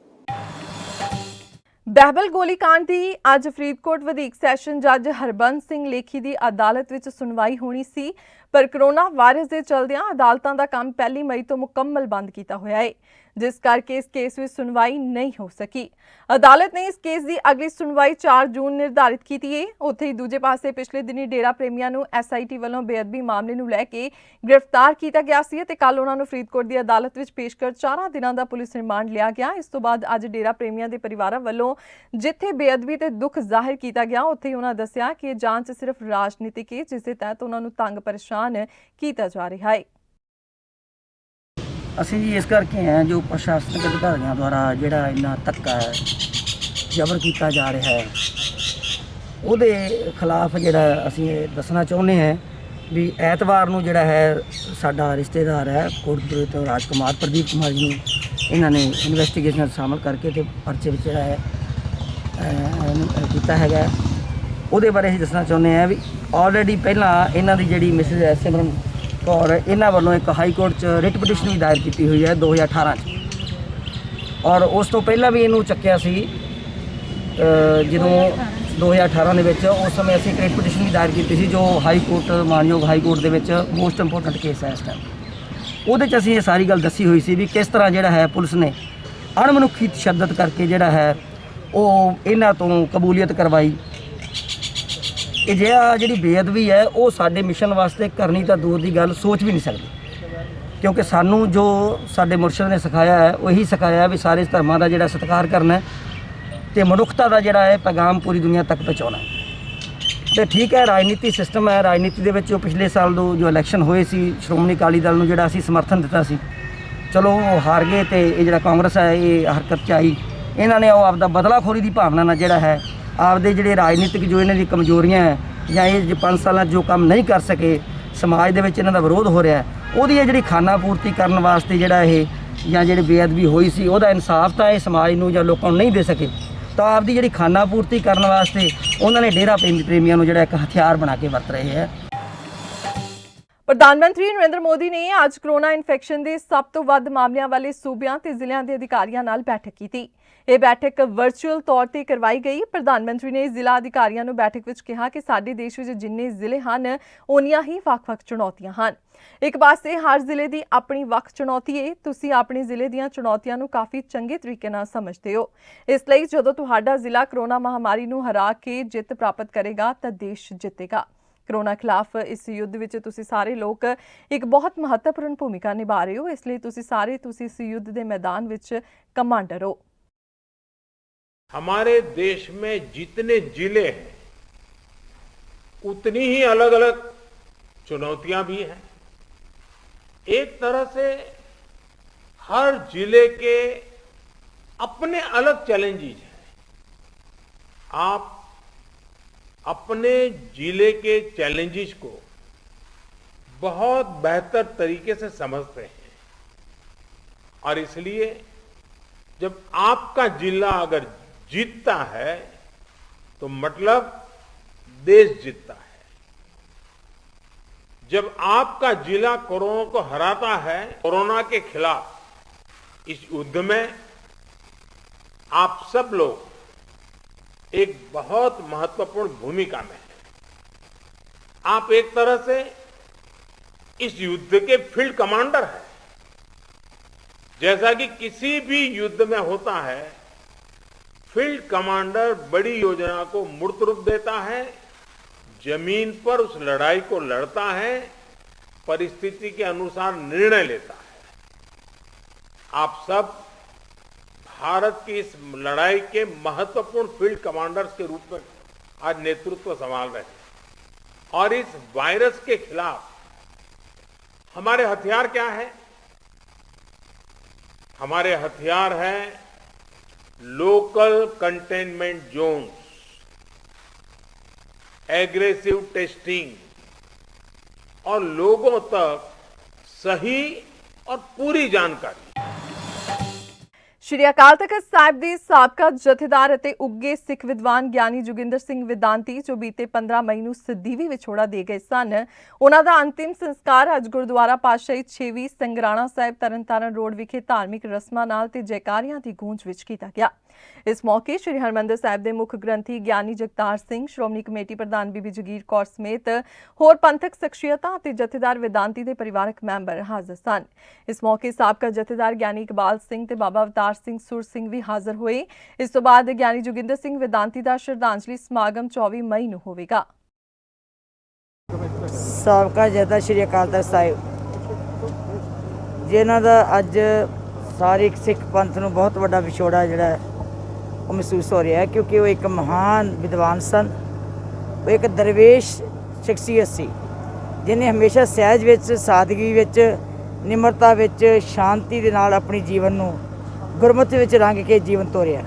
ਬਹਿਬਲ ਗੋਲੀकांड ਦੀ ਅੱਜ ਫਰੀਦਕੋਟ ਵਧੀਕ ਸੈਸ਼ਨ ਜੱਜ ਹਰਬੰਸ ਸਿੰਘ ਲੇਖੀ ਦੀ ਅਦਾਲਤ ਵਿੱਚ ਸੁਣਵਾਈ ਹੋਣੀ ਸੀ, ਪਰ ਕਰੋਨਾ ਵਾਇਰਸ ਦੇ ਚਲਦਿਆਂ ਅਦਾਲਤਾਂ ਦਾ ਕੰਮ 1 ਮਈ ਤੋਂ ਮੁਕੰਮਲ ਬੰਦ ਕੀਤਾ ਹੋਇਆ ਹੈ, ਜਿਸ ਕਰਕੇ ਇਸ ਕੇਸ ਵਿੱਚ ਸੁਣਵਾਈ ਨਹੀਂ ਹੋ ਸਕੀ। ਅਦਾਲਤ ਨੇ ਇਸ ਕੇਸ ਦੀ ਅਗਲੀ ਸੁਣਵਾਈ 4 ਜੂਨ ਨਿਰਧਾਰਿਤ ਕੀਤੀ ਹੈ। ਉੱਥੇ ਹੀ ਦੂਜੇ ਪਾਸੇ ਪਿਛਲੇ ਦਿਨੀ ਡੇਰਾ ਪ੍ਰੇਮੀਆਂ ਨੂੰ SIT ਵੱਲੋਂ ਬੇਅਦਬੀ ਮਾਮਲੇ ਨੂੰ ਲੈ ਕੇ ਗ੍ਰਿਫਤਾਰ ਕੀਤਾ ਗਿਆ ਸੀ ਅਤੇ ਕੱਲ ਉਹਨਾਂ ਨੂੰ ਫਰੀਦਕੋਟ ਦੀ ਅਦਾਲਤ ਵਿੱਚ ਪੇਸ਼ ਕਰ 4 ਦਿਨਾਂ ਦਾ ਪੁਲਿਸ ਰਿਮਾਂਡ ਲਿਆ ਗਿਆ। ਇਸ ਤੋਂ ਬਾਅਦ ਅੱਜ ਡੇਰਾ ਪ੍ਰੇਮੀਆਂ ਦੇ ਪਰਿਵਾਰਾਂ ਵੱਲੋਂ ਜਿੱਥੇ ਬੇਅਦਬੀ ਤੇ ਦੁੱਖ ਜ਼ਾਹਿਰ ਕੀਤਾ ਗਿਆ, ਉੱਥੇ ਹੀ ਉਹਨਾਂ ਦੱਸਿਆ ਕਿ ਇਹ ਜਾਂਚ ਸਿਰਫ ਰਾਜਨੀਤਿਕ ਹੈ, ਜਿਸ ਦੇ ਤਹਿਤ ਉਹਨਾਂ ਨੂੰ ਤੰਗ ਪਰੇਸ਼ਾਨ ਕੀਤਾ ਜਾ ਰਿਹਾ ਹੈ। ਅਸੀਂ ਜੀ ਇਸ ਕਰਕੇ ਹਾਂ ਜੋ ਪ੍ਰਸ਼ਾਸਨਿਕ ਅਧਿਕਾਰੀਆਂ ਦੁਆਰਾ ਜਿਹੜਾ ਇੰਨਾ ਧੱਕਾ ਜ਼ਬਰ ਕੀਤਾ ਜਾ ਰਿਹਾ ਹੈ, ਉਹਦੇ ਖਿਲਾਫ ਜਿਹੜਾ ਅਸੀਂ ਇਹ ਦੱਸਣਾ ਚਾਹੁੰਦੇ ਹਾਂ ਵੀ ਐਤਵਾਰ ਨੂੰ ਜਿਹੜਾ ਹੈ ਸਾਡਾ ਰਿਸ਼ਤੇਦਾਰ ਹੈ ਕੋਟਪੁਰੇ ਤੋਂ ਰਾਜਕੁਮਾਰ ਪ੍ਰਦੀਪ ਕੁਮਾਰ ਜੀ ਨੂੰ ਇਹਨਾਂ ਨੇ ਇਨਵੈਸਟੀਗੇਸ਼ਨ ਸ਼ਾਮਲ ਕਰਕੇ ਤੇ ਪਰਚੇ ਵਿੱਚ ਜਿਹੜਾ ਹੈ ਕੀਤਾ ਹੈਗਾ। ਉਹਦੇ ਬਾਰੇ ਅਸੀਂ ਦੱਸਣਾ ਚਾਹੁੰਦੇ ਹਾਂ ਵੀ ਆਲਰੇਡੀ ਪਹਿਲਾਂ ਇਹਨਾਂ ਦੀ ਜਿਹੜੀ ਮਿਸਿਸ ਸਿਮਰਨ ਕੌਰ, ਇਹਨਾਂ ਵੱਲੋਂ ਇੱਕ ਹਾਈ ਕੋਰਟ 'ਚ ਰਿਟ ਪਟੀਸ਼ਨ ਵੀ ਦਾਇਰ ਕੀਤੀ ਹੋਈ ਹੈ 2018 'ਚ, ਔਰ ਉਸ ਤੋਂ ਪਹਿਲਾਂ ਵੀ ਇਹਨੂੰ ਚੱਕਿਆ ਸੀ ਜਦੋਂ 2018 ਦੇ ਵਿੱਚ। ਉਸ ਸਮੇਂ ਅਸੀਂ ਇੱਕ ਰਿਟ ਪਟੀਸ਼ਨ ਵੀ ਦਾਇਰ ਕੀਤੀ ਸੀ ਜੋ ਹਾਈ ਕੋਰਟ, ਮਾਨਯੋਗ ਹਾਈ ਕੋਰਟ ਦੇ ਵਿੱਚ ਮੋਸਟ ਇੰਪੋਰਟੈਂਟ ਕੇਸ ਹੈ ਇਸ ਟਾਈਮ। ਉਹਦੇ 'ਚ ਅਸੀਂ ਇਹ ਸਾਰੀ ਗੱਲ ਦੱਸੀ ਹੋਈ ਸੀ ਵੀ ਕਿਸ ਤਰ੍ਹਾਂ ਜਿਹੜਾ ਹੈ ਪੁਲਿਸ ਨੇ ਅਣਮਨੁੱਖੀ ਤਸ਼ੱਦਦ ਕਰਕੇ ਜਿਹੜਾ ਹੈ ਉਹ ਇਹਨਾਂ ਤੋਂ ਕਬੂਲੀਅਤ ਕਰਵਾਈ। ਇਹ ਜਿਹੜੀ ਬੇਅਦਬੀ ਹੈ ਉਹ ਸਾਡੇ ਮਿਸ਼ਨ ਵਾਸਤੇ ਕਰਨੀ ਤਾਂ ਦੂਰ ਦੀ ਗੱਲ, ਸੋਚ ਵੀ ਨਹੀਂ ਸਕਦੇ, ਕਿਉਂਕਿ ਸਾਨੂੰ ਜੋ ਸਾਡੇ ਮੁਰਸ਼ਿਦ ਨੇ ਸਿਖਾਇਆ ਹੈ ਉਹੀ ਸਿਖਾਇਆ ਵੀ ਸਾਰੇ ਧਰਮਾਂ ਦਾ ਜਿਹੜਾ ਸਤਿਕਾਰ ਕਰਨਾ ਹੈ ਤੇ ਮਨੁੱਖਤਾ ਦਾ ਜਿਹੜਾ ਹੈ ਪੈਗਾਮ ਪੂਰੀ ਦੁਨੀਆ ਤੱਕ ਪਹੁੰਚਾਉਣਾ ਹੈ। ਤੇ ਠੀਕ ਹੈ, ਰਾਜਨੀਤੀ ਸਿਸਟਮ ਹੈ, ਰਾਜਨੀਤੀ ਦੇ ਵਿੱਚ ਪਿਛਲੇ ਸਾਲ ਜੋ ਇਲੈਕਸ਼ਨ ਹੋਏ ਸੀ, ਸ਼੍ਰੋਮਣੀ ਅਕਾਲੀ ਦਲ ਨੂੰ ਜਿਹੜਾ ਅਸੀਂ ਸਮਰਥਨ ਦਿੱਤਾ ਸੀ, ਚਲੋ ਉਹ ਹਾਰ ਗਏ ਤੇ ਇਹ ਜਿਹੜਾ ਕਾਂਗਰਸ ਹੈ ਇਹ ਹਰਕਤ 'ਚ ਆਈ। ਇਹਨਾਂ ਨੇ ਉਹ ਆਪਦਾ ਬਦਲਾਖੋਰੀ ਦੀ ਭਾਵਨਾ ਨਾਲ ਜਿਹੜਾ ਹੈ ਆਪਦੇ ਜਿਹੜੇ ਰਾਜਨੀਤਿਕ ਜੋ ਇਹਨਾਂ ਦੀ ਕਮਜ਼ੋਰੀਆਂ ਹੈ ਜਾਂ ਇਹ 5 ਸਾਲਾਂ 'ਚ ਜੋ ਕੰਮ ਨਹੀਂ ਕਰ ਸਕੇ, ਸਮਾਜ ਦੇ ਵਿੱਚ ਇਹਨਾਂ ਦਾ ਵਿਰੋਧ ਹੋ ਰਿਹਾ, ਉਹਦੀ ਇਹ ਜਿਹੜੀ ਖਾਨਾ ਪੂਰਤੀ ਕਰਨ ਵਾਸਤੇ ਜਿਹੜਾ ਇਹ ਜਾਂ ਜਿਹੜੀ ਬੇਅਦਬੀ ਹੋਈ ਸੀ ਉਹਦਾ ਇਨਸਾਫ ਤਾਂ ਇਹ ਸਮਾਜ ਨੂੰ ਜਾਂ ਲੋਕਾਂ ਨੂੰ ਨਹੀਂ ਦੇ ਸਕੇ, ਤਾਂ ਆਪਦੀ ਜਿਹੜੀ ਖਾਨਾ ਪੂਰਤੀ ਕਰਨ ਵਾਸਤੇ ਉਹਨਾਂ ਨੇ ਡੇਰਾ ਪ੍ਰੇਮੀਆਂ ਨੂੰ ਜਿਹੜਾ ਇੱਕ ਹਥਿਆਰ ਬਣਾ ਕੇ ਵਰਤ ਰਹੇ ਹੈ। ਪ੍ਰਧਾਨ ਮੰਤਰੀ ਨਰਿੰਦਰ ਮੋਦੀ ਨੇ ਅੱਜ ਕੋਰੋਨਾ ਇਨਫੈਕਸ਼ਨ ਦੇ ਸਭ ਤੋਂ ਵੱਧ ਮਾਮਲਿਆਂ ਵਾਲੇ ਸੂਬਿਆਂ ਤੇ ਜ਼ਿਲ੍ਹਿਆਂ ਦੇ ਅਧਿਕਾਰੀਆਂ ਨਾਲ ਬੈਠਕ ਕੀਤੀ। ਇਹ ਬੈਠਕ ਵਰਚੁਅਲ ਤੌਰ ਤੇ ਕਰਵਾਈ ਗਈ। ਪ੍ਰਧਾਨ ਮੰਤਰੀ ਨੇ ਜ਼ਿਲ੍ਹਾ ਅਧਿਕਾਰੀਆਂ ਨੂੰ ਬੈਠਕ ਵਿੱਚ ਕਿਹਾ ਕਿ ਸਾਡੇ ਦੇਸ਼ ਵਿੱਚ ਜਿੰਨੇ ਜ਼ਿਲ੍ਹੇ ਹਨ ਉਨੀਆਂ ਹੀ ਵੱਖ-ਵੱਖ ਚੁਣੌਤੀਆਂ ਹਨ। ਇੱਕ ਪਾਸੇ ਹਰ ਜ਼ਿਲ੍ਹੇ ਦੀ ਆਪਣੀ ਵੱਖ ਚੁਣੌਤੀ ਹੈ। ਤੁਸੀਂ ਆਪਣੇ ਜ਼ਿਲ੍ਹੇ ਦੀਆਂ ਚੁਣੌਤੀਆਂ ਨੂੰ ਕਾਫੀ ਚੰਗੇ ਤਰੀਕੇ ਨਾਲ ਸਮਝਦੇ ਹੋ। ਇਸ ਲਈ ਜਦੋਂ ਤੁਹਾਡਾ ਜ਼ਿਲ੍ਹਾ ਕੋਰੋਨਾ ਮਹਾਮਾਰੀ ਨੂੰ ਹਰਾ ਕੇ ਜਿੱਤ ਪ੍ਰਾਪਤ ਕਰੇਗਾ ਤਾਂ ਦੇਸ਼ ਜਿੱਤੇਗਾ। ਕੋਰੋਨਾ ਖਿਲਾਫ ਇਸ ਯੁੱਧ ਵਿੱਚ ਤੁਸੀਂ ਸਾਰੇ ਲੋਕ ਇੱਕ ਬਹੁਤ ਮਹੱਤਵਪੂਰਨ ਭੂਮਿਕਾ ਨਿਭਾ ਰਹੇ ਹੋ। ਇਸ ਲਈ ਤੁਸੀਂ ਇਸ ਯੁੱਧ ਦੇ ਮੈਦਾਨ ਵਿੱਚ ਕਮਾਂਡਰ ਹੋ। हमारे देश में जितने जिले हैं उतनी ही अलग अलग चुनौतियां भी हैं। एक तरह से हर जिले के अपने अलग चैलेंजेस हैं। आप अपने जिले के चैलेंजेस को बहुत बेहतर तरीके से समझते हैं और इसलिए जब आपका जिला अगर जीतता है तो मतलब देश जीतता है। जब आपका जिला कोरोना को हराता है, कोरोना के खिलाफ इस युद्ध में आप सब लोग एक बहुत महत्वपूर्ण भूमिका में हैं। आप एक तरह से इस युद्ध के फील्ड कमांडर हैं। जैसा कि किसी भी युद्ध में होता है, फील्ड कमांडर बड़ी योजना को मूर्त रूप देता है, जमीन पर उस लड़ाई को लड़ता है, परिस्थिति के अनुसार निर्णय लेता है। आप सब भारत की इस लड़ाई के महत्वपूर्ण फील्ड कमांडर्स के रूप में आज नेतृत्व संभाल रहे हैं। और इस वायरस के खिलाफ हमारे हथियार क्या है? हमारे हथियार हैं local containment zones, aggressive testing और लोगों तक सही और पूरी जानकारी। ਸ਼੍ਰੀ ਅਕਾਲ ਤਖ਼ਤ ਸਾਹਿਬ ਦੇ ਸਾਬਕਾ ਜਥੇਦਾਰ ਅਤੇ ਉੱਘੇ ਸਿੱਖ ਵਿਦਵਾਨ ਗਿਆਨੀ ਜੋਗਿੰਦਰ ਸਿੰਘ ਵਿਦਾਂਤੀ ਜੋ ਬੀਤੇ 15 ਮਈ ਨੂੰ ਸਦੀਵੀ ਵਿਛੋੜਾ ਦੇ ਗਏ ਸਨ, ਉਹਨਾਂ ਦਾ ਅੰਤਿਮ ਸੰਸਕਾਰ ਅੱਜ ਗੁਰਦੁਆਰਾ ਪਾਤਸ਼ਾਹੀ 6ਵੀਂ ਸੰਗਰਾਣਾ ਸਾਹਿਬ ਤਰਨਤਾਰਨ ਰੋਡ ਵਿਖੇ ਧਾਰਮਿਕ ਰਸਮਾਂ ਨਾਲ ਤੇ ਜੈਕਾਰਿਆਂ ਦੀ ਗੂੰਜ ਵਿੱਚ ਕੀਤਾ ਗਿਆ। ਇਸ ਮੌਕੇ ਸ਼੍ਰੀ ਹਰਿਮੰਦਰ ਸਾਹਿਬ ਦੇ ਮੁੱਖ ਗ੍ਰੰਥੀ ਗਿਆਨੀ ਜਗਤਾਰ ਸਿੰਘ, ਸ਼੍ਰੋਮਣੀ ਕਮੇਟੀ ਪ੍ਰਧਾਨ ਬੀਬੀ ਜਗੀਰ ਕੌਰ ਸਮੇਤ ਹੋਰ ਪੰਥਕ ਸ਼ਖਸੀਅਤਾਂ ਅਤੇ ਜਥੇਦਾਰ ਵਿਦਾਂਤੀ ਦੇ ਪਰਿਵਾਰਕ ਮੈਂਬਰ ਹਾਜ਼ਰ ਸਨ। ਇਸ ਮੌਕੇ ਸਾਬਕਾ ਜਥੇਦਾਰ ਗਿਆਨੀ ਇਕਬਾਲ ਸਿੰਘ ਤੇ ਬਾਬਾ ਅਵਤਾਰ ਸਿੰਘ ਸੁਰ ਸਿੰਘ ਵੀ ਹਾਜ਼ਰ ਹੋਏ। ਇਸ ਤੋਂ ਬਾਅਦ ਗਿਆਨੀ ਜੋਗਿੰਦਰ ਸਿੰਘ ਵਿਦਾਂਤੀ ਦਾ ਸ਼ਰਧਾਂਜਲੀ ਸਮਾਗਮ 24 ਮਈ ਨੂੰ ਹੋਵੇਗਾ। ਸਾਬਕਾ ਜਥਾ ਸ਼੍ਰੀ ਅਕਾਲ ਤਖ਼ਤ ਸਾਹਿਬ ਜਿਨ੍ਹਾਂ ਦਾ ਅੱਜ ਸਾਰੇ ਸਿੱਖ ਪੰਥ ਨੂੰ ਬਹੁਤ ਵੱਡਾ ਵਿਛੋੜਾ ਜਿਹੜਾ ਉਹ ਮਹਿਸੂਸ ਹੋ ਰਿਹਾ ਹੈ, ਕਿਉਂਕਿ ਉਹ ਇੱਕ ਮਹਾਨ ਵਿਦਵਾਨ ਸਨ। ਉਹ ਇੱਕ ਦਰਵੇਸ਼ ਸ਼ਖਸੀਅਤ ਸੀ ਜਿਹਨੇ ਹਮੇਸ਼ਾ ਸਹਿਜ ਵਿੱਚ, ਸਾਦਗੀ ਵਿੱਚ, ਨਿਮਰਤਾ ਵਿੱਚ, ਸ਼ਾਂਤੀ ਦੇ ਨਾਲ ਆਪਣੀ ਜੀਵਨ ਨੂੰ ਗੁਰਮਤਿ ਵਿੱਚ ਰੰਗ ਕੇ ਜੀਵਨ ਤੋਰਿਆ।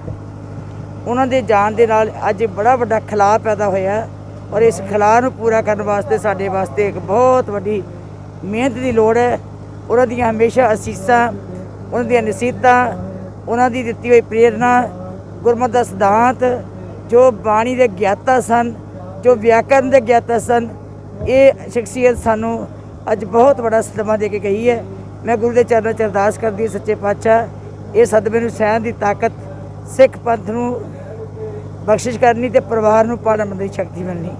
ਉਹਨਾਂ ਦੇ ਜਾਣ ਦੇ ਨਾਲ ਅੱਜ ਬੜਾ ਵੱਡਾ ਖਲਾਅ ਪੈਦਾ ਹੋਇਆ ਔਰ ਇਸ ਖਲਾਅ ਨੂੰ ਪੂਰਾ ਕਰਨ ਵਾਸਤੇ ਸਾਡੇ ਵਾਸਤੇ ਇੱਕ ਬਹੁਤ ਵੱਡੀ ਮਿਹਨਤ ਦੀ ਲੋੜ ਹੈ। ਉਹਨਾਂ ਦੀਆਂ ਹਮੇਸ਼ਾ ਅਸੀਸਾਂ, ਉਹਨਾਂ ਦੀਆਂ ਨਸੀਹਤਾਂ, ਉਹਨਾਂ ਦੀ ਦਿੱਤੀ ਹੋਈ ਪ੍ਰੇਰਨਾ, ਗੁਰਮਤਿ ਦਾ ਸਿਧਾਂਤ, ਜੋ ਬਾਣੀ ਦੇ ਗਿਆਤਾ ਸਨ, ਜੋ ਵਿਆਕਰਨ ਦੇ ਗਿਆਤਾ ਸਨ, ਇਹ ਸ਼ਖਸੀਅਤ ਸਾਨੂੰ ਅੱਜ ਬਹੁਤ ਵੱਡਾ ਸਦਮਾ ਦੇ ਕੇ ਗਈ ਹੈ। ਮੈਂ ਗੁਰੂ ਦੇ ਚਰਨਾਂ 'ਚ ਅਰਦਾਸ ਕਰਦੀ ਸੱਚੇ ਪਾਤਸ਼ਾਹ ਇਹ ਸਦਮੇ ਨੂੰ ਸਹਿਣ ਦੀ ਤਾਕਤ ਸਿੱਖ ਪੰਥ ਨੂੰ ਬਖਸ਼ਿਸ਼ ਕਰਨੀ ਤੇ ਪਰਿਵਾਰ ਨੂੰ ਪਾਲਣ ਦੀ ਸ਼ਕਤੀ ਮਿਲਣੀ।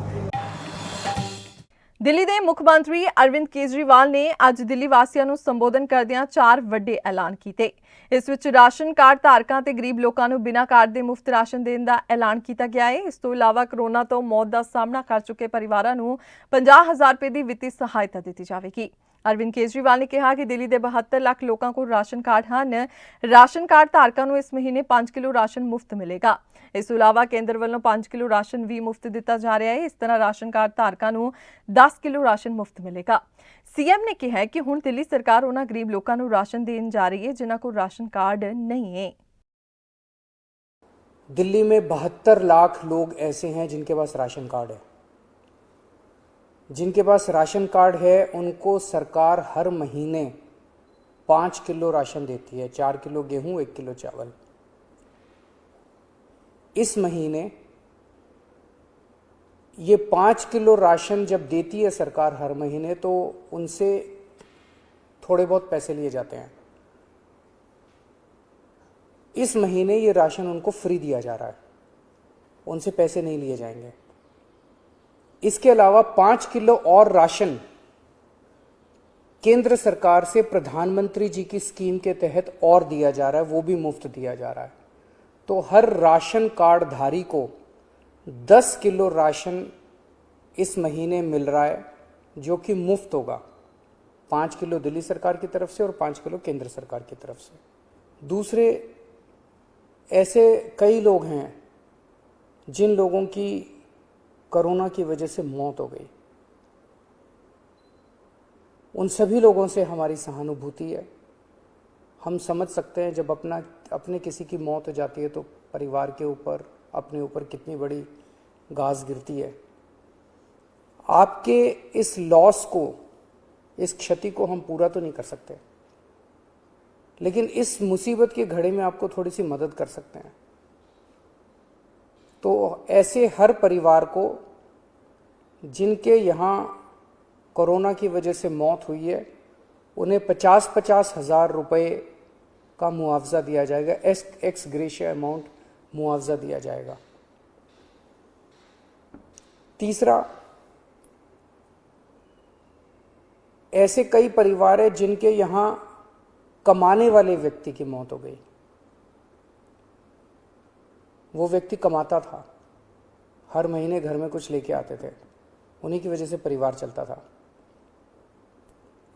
ਦਿੱਲੀ ਦੇ ਮੁੱਖ ਮੰਤਰੀ ਅਰਵਿੰਦ ਕੇਜਰੀਵਾਲ ਨੇ ਅੱਜ ਦਿੱਲੀ ਵਾਸੀਆਂ ਨੂੰ ਸੰਬੋਧਨ ਕਰਦਿਆਂ 4 ਵੱਡੇ ਐਲਾਨ ਕੀਤੇ। ਇਸ ਵਿੱਚ ਰਾਸ਼ਨ ਕਾਰਡ ਧਾਰਕਾਂ ਤੇ ਗਰੀਬ ਲੋਕਾਂ ਨੂੰ ਬਿਨਾਂ ਕਾਰਡ ਦੇ ਮੁਫਤ ਰਾਸ਼ਨ ਦੇਣ ਦਾ ਐਲਾਨ ਕੀਤਾ ਗਿਆ ਹੈ। ਇਸ ਤੋਂ ਇਲਾਵਾ ਕੋਰੋਨਾ ਤੋਂ ਮੌਤ ਦਾ ਸਾਹਮਣਾ ਕਰ ਚੁੱਕੇ ਪਰਿਵਾਰਾਂ ਨੂੰ 50,000 ਰੁਪਏ ਦੀ ਵਿੱਤੀ ਸਹਾਇਤਾ ਦਿੱਤੀ ਜਾਵੇਗੀ। ਅਰਵਿੰਦ ਕੇਜਰੀਵਾਲ ਨੇ ਕਿਹਾ ਕਿ ਦਿੱਲੀ ਦੇ 72 ਲੱਖ ਲੋਕਾਂ ਕੋਲ ਰਾਸ਼ਨ ਕਾਰਡ ਹਨ। ਰਾਸ਼ਨ ਕਾਰਡ ਧਾਰਕਾਂ ਨੂੰ ਇਸ ਮਹੀਨੇ 5 ਕਿਲੋ ਰਾਸ਼ਨ ਮੁਫਤ ਮਿਲੇਗਾ। ਇਸ ਤੋਂ ਇਲਾਵਾ ਕੇਂਦਰ ਵੱਲੋਂ 5 ਕਿਲੋ ਰਾਸ਼ਨ ਵੀ ਮੁਫਤ ਦਿੱਤਾ ਜਾ ਰਿਹਾ ਹੈ। ਇਸ ਤਰ੍ਹਾਂ ਰਾਸ਼ਨ ਕਾਰਡ ਧਾਰਕਾਂ ਨੂੰ 10 ਕਿਲੋ ਰਾਸ਼ਨ ਮੁਫਤ ਮਿਲੇਗਾ। सीएम ने कहा है कि हुण दिल्ली सरकार उन्हां गरीब लोगों को राशन देन जा रही है जिन्हां को राशन कार्ड नहीं है। दिल्ली में 72 लाख लोग ऐसे हैं जिनके पास राशन कार्ड है। जिनके पास राशन कार्ड है उनको सरकार हर महीने 5 किलो राशन देती है, 4 किलो गेहूं, 1 किलो चावल। इस महीने ये 5 किलो राशन जब देती है सरकार हर महीने तो उनसे थोड़े बहुत पैसे लिए जाते हैं। इस महीने ये राशन उनको फ्री दिया जा रहा है, उनसे पैसे नहीं लिए जाएंगे। इसके अलावा 5 किलो और राशन केंद्र सरकार से प्रधानमंत्री जी की स्कीम के तहत और दिया जा रहा है, वो भी मुफ्त दिया जा रहा है। तो हर राशन कार्ड धारी को 10 किलो राशन इस महीने मिल रहा है जो कि मुफ्त होगा। 5 किलो दिल्ली सरकार की तरफ से और 5 किलो केंद्र सरकार की तरफ से। दूसरे ऐसे कई लोग हैं जिन लोगों की कोरोना की वजह से मौत हो गई। उन सभी लोगों से हमारी सहानुभूति है। हम समझ सकते हैं जब अपने किसी की मौत हो जाती है तो परिवार के ऊपर, अपने ऊपर कितनी बड़ी गाज गिरती है। आपके इस लॉस को, इस क्षति को हम पूरा तो नहीं कर सकते, लेकिन इस मुसीबत के घड़े में आपको थोड़ी सी मदद कर सकते हैं। तो ऐसे हर परिवार को जिनके यहाँ कोरोना की वजह से मौत हुई है, उन्हें 50-50 हज़ार रुपये का मुआवजा दिया जाएगा, एक्स ग्रेशिया अमाउंट मुआवजा दिया जाएगा। तीसरा, ऐसे कई परिवार हैं जिनके यहाँ कमाने वाले व्यक्ति की मौत हो गई। वो व्यक्ति कमाता था, हर महीने घर में कुछ लेके आते थे, उन्हीं की वजह से परिवार चलता था।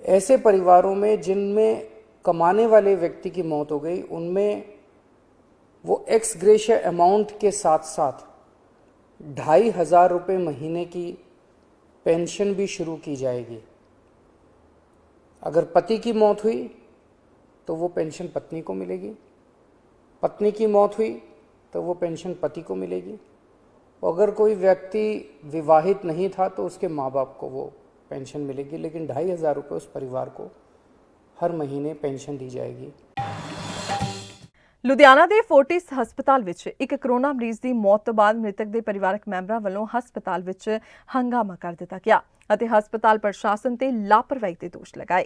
ऐसे परिवारों में जिनमें कमाने वाले व्यक्ति की मौत हो गई, उनमें वो एक्स ग्रेशिया अमाउंट के साथ साथ 2,500 रुपये महीने की पेंशन भी शुरू की जाएगी। अगर पति की मौत हुई तो वो पेंशन पत्नी को मिलेगी, पत्नी की मौत हुई तो वो पेंशन पति को मिलेगी, अगर कोई व्यक्ति विवाहित नहीं था तो उसके माँ बाप को वो पेंशन मिलेगी, लेकिन 2,500 रुपये उस परिवार को हर महीने पेंशन दी जाएगी। ਲੁਧਿਆਣਾ ਦੇ ਫੋਰਟਿਸ ਹਸਪਤਾਲ ਵਿੱਚ ਇੱਕ ਕਰੋਨਾ ਮਰੀਜ਼ ਦੀ ਮੌਤ ਤੋਂ ਬਾਅਦ ਮ੍ਰਿਤਕ ਦੇ ਪਰਿਵਾਰਕ ਮੈਂਬਰਾਂ ਵੱਲੋਂ ਹਸਪਤਾਲ ਵਿੱਚ ਹੰਗਾਮਾ ਕਰ ਦਿੱਤਾ ਗਿਆ ਅਤੇ ਹਸਪਤਾਲ ਪ੍ਰਸ਼ਾਸਨ ਤੇ ਲਾਪਰਵਾਹੀ ਦੇ ਦੋਸ਼ ਲਗਾਏ।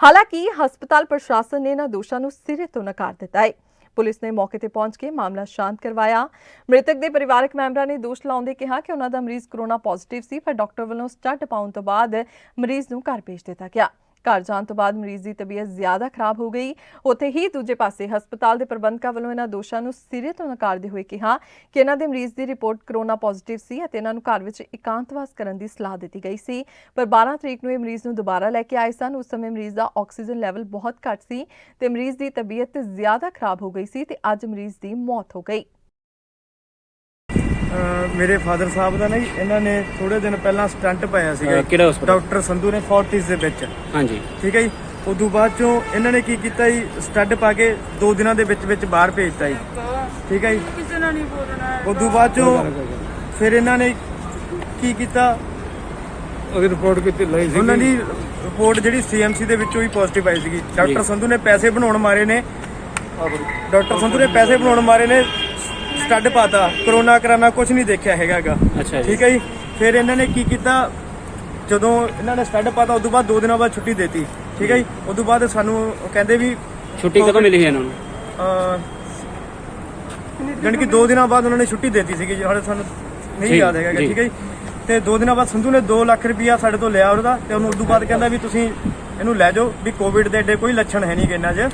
ਹਾਲਾਂਕਿ ਹਸਪਤਾਲ ਪ੍ਰਸ਼ਾਸਨ ਨੇ ਇਹਨਾਂ ਦੋਸ਼ਾਂ ਨੂੰ ਸਿਰੇ ਤੋਂ ਨਕਾਰ ਦਿੱਤਾ ਹੈ। ਪੁਲਿਸ ਨੇ ਮੌਕੇ ਤੇ ਪਹੁੰਚ ਕੇ ਮਾਮਲਾ ਸ਼ਾਂਤ ਕਰਵਾਇਆ। ਮ੍ਰਿਤਕ ਦੇ ਪਰਿਵਾਰਕ ਮੈਂਬਰਾਂ ਨੇ ਦੋਸ਼ ਲਾਉਂਦੇ ਕਿਹਾ ਕਿ ਉਹਨਾਂ ਦਾ ਮਰੀਜ਼ ਕਰੋਨਾ ਪੋਜ਼ਿਟਿਵ ਸੀ, ਪਰ ਡਾਕਟਰ ਵੱਲੋਂ ਸਟੰਟ ਪਾਉਣ ਤੋਂ ਬਾਅਦ ਮਰੀਜ਼ ਨੂੰ ਘਰ ਭੇਜ ਦਿੱਤਾ ਗਿਆ। ਘਰ ਜਾਣ ਤੋਂ ਬਾਅਦ ਮਰੀਜ਼ ਦੀ ਤਬੀਅਤ ਜ਼ਿਆਦਾ ਖਰਾਬ ਹੋ ਗਈ। ਉੱਥੇ ਹੀ ਦੂਜੇ ਪਾਸੇ ਹਸਪਤਾਲ ਦੇ ਪ੍ਰਬੰਧਕਾਂ ਵੱਲੋਂ ਇਹਨਾਂ ਦੋਸ਼ਾਂ ਨੂੰ ਸਿਰੇ ਤੋਂ ਨਕਾਰਦੇ ਹੋਏ ਕਿਹਾ ਕਿ ਇਹਨਾਂ ਦੇ ਮਰੀਜ਼ ਦੀ ਰਿਪੋਰਟ ਕਰੋਨਾ ਪੋਜ਼ਿਟਿਵ ਸੀ ਅਤੇ ਇਹਨਾਂ ਨੂੰ ਘਰ ਵਿੱਚ ਇਕਾਂਤਵਾਸ ਕਰਨ ਦੀ ਸਲਾਹ ਦਿੱਤੀ ਗਈ ਸੀ। ਪਰ 12 ਤਰੀਕ ਨੂੰ ਇਹ ਮਰੀਜ਼ ਨੂੰ ਦੁਬਾਰਾ ਲੈ ਕੇ ਆਏ ਸਨ। ਉਸ ਸਮੇਂ ਮਰੀਜ਼ ਦਾ ਆਕਸੀਜਨ ਲੈਵਲ ਬਹੁਤ ਘੱਟ ਸੀ ਤੇ ਮਰੀਜ਼ ਦੀ ਤਬੀਅਤ ਜ਼ਿਆਦਾ ਖਰਾਬ ਹੋ ਗਈ ਸੀ ਤੇ ਅੱਜ ਮਰੀਜ਼ ਦੀ ਮੌਤ ਹੋ ਗਈ। ਮੇਰੇ ਫਾਦਰ ਸਾਹਿਬ ਦਾ ਨਾ ਜੀ, ਇਹਨਾਂ ਨੇ ਥੋੜੇ ਦਿਨ ਪਹਿਲਾਂ ਸਟੰਟ ਪਾਇਆ ਸੀਗਾ। ਕਿਹੜਾ ਹਸਪਤਾਲ? ਡਾਕਟਰ ਸੰਧੂ ਨੇ ਫੋਰਟਿਸ ਦੇ ਵਿੱਚ। ਹਾਂਜੀ, ਠੀਕ ਹੈ ਜੀ। ਉਦੋਂ ਬਾਅਦ ਚੋਂ ਇਹਨਾਂ ਨੇ ਕੀ ਕੀਤਾ ਜੀ, ਸਟੰਟ ਪਾ ਕੇ 2 ਦਿਨਾਂ ਦੇ ਵਿੱਚ ਬਾਹਰ ਭੇਜਤਾ ਜੀ। ਠੀਕ ਹੈ ਜੀ। ਕਿਸੇ ਨਾਲ ਨਹੀਂ ਬੋਲਣਾ। ਉਦੋਂ ਬਾਅਦ ਚੋਂ ਫਿਰ ਇਹਨਾਂ ਨੇ ਕੀ ਕੀਤਾ, ਉਹਦੀ ਰਿਪੋਰਟ ਕੀਤੀ ਲਈ ਸੀ। ਉਹਨਾਂ ਦੀ ਰਿਪੋਰਟ ਜਿਹੜੀ ਸੀਐਮਸੀ ਦੇ ਵਿੱਚੋਂ ਹੀ ਪੋਜ਼ਿਟਿਵ ਆਈ ਸੀਗੀ। ਡਾਕਟਰ ਸੰਧੂ ਨੇ ਪੈਸੇ ਬਣਾਉਣ ਮਾਰੇ ਨੇ, ਸਟੱਡ ਪਾਤਾ, ਕਰੋਨਾ ਕਰਾਨਾ ਕੁਝ ਨਹੀਂ ਦੇਖਿਆ ਹੈਗਾ। ਠੀਕ ਹੈ ਜੀ। ਫਿਰ ਇਹਨਾਂ ਨੇ ਕੀ ਕੀਤਾ, ਜਦੋਂ ਇਹਨਾਂ ਨੇ ਸਟੱਡ ਪਾਤਾ ਉਦੋਂ ਬਾਅਦ 2 ਦਿਨਾਂ ਬਾਅਦ ਛੁੱਟੀ ਦੇਤੀ। ਠੀਕ ਹੈ ਜੀ। ਉਦੋਂ ਬਾਅਦ ਸਾਨੂੰ ਕਹਿੰਦੇ ਵੀ ਛੁੱਟੀ ਕਦੋਂ ਮਿਲੀ ਹੈ ਇਹਨਾਂ ਨੂੰ, ਜਾਣੀ ਕਿ 2 ਦਿਨਾਂ ਬਾਅਦ ਉਹਨਾਂ ਨੇ ਛੁੱਟੀ ਦੇਤੀ ਸੀਗੀ। ਹਾਲੇ ਸਾਨੂੰ ਨਹੀਂ ਯਾਦ ਹੈਗਾ। ਠੀਕ ਹੈ ਜੀ। ਤੇ 2 ਦਿਨਾਂ ਬਾਅਦ ਸੰਧੂ ਨੇ 2 ਲੱਖ ਰੁਪਇਆ ਸਾਡੇ ਤੋਂ ਲਿਆ ਉਹਦਾ, ਤੇ ਉਹਨੂੰ ਉਦੋਂ ਬਾਅਦ ਕਹਿੰਦਾ ਵੀ ਤੁਸੀਂ ਇਹਨੂੰ ਲੈ ਜਾਓ, ਵੀ ਕੋਵਿਡ ਦੇ ਏਡੇ ਕੋਈ ਲੱਛਣ ਹੈ ਨਹੀਂ ਇਹਨਾਂ 'ਚ,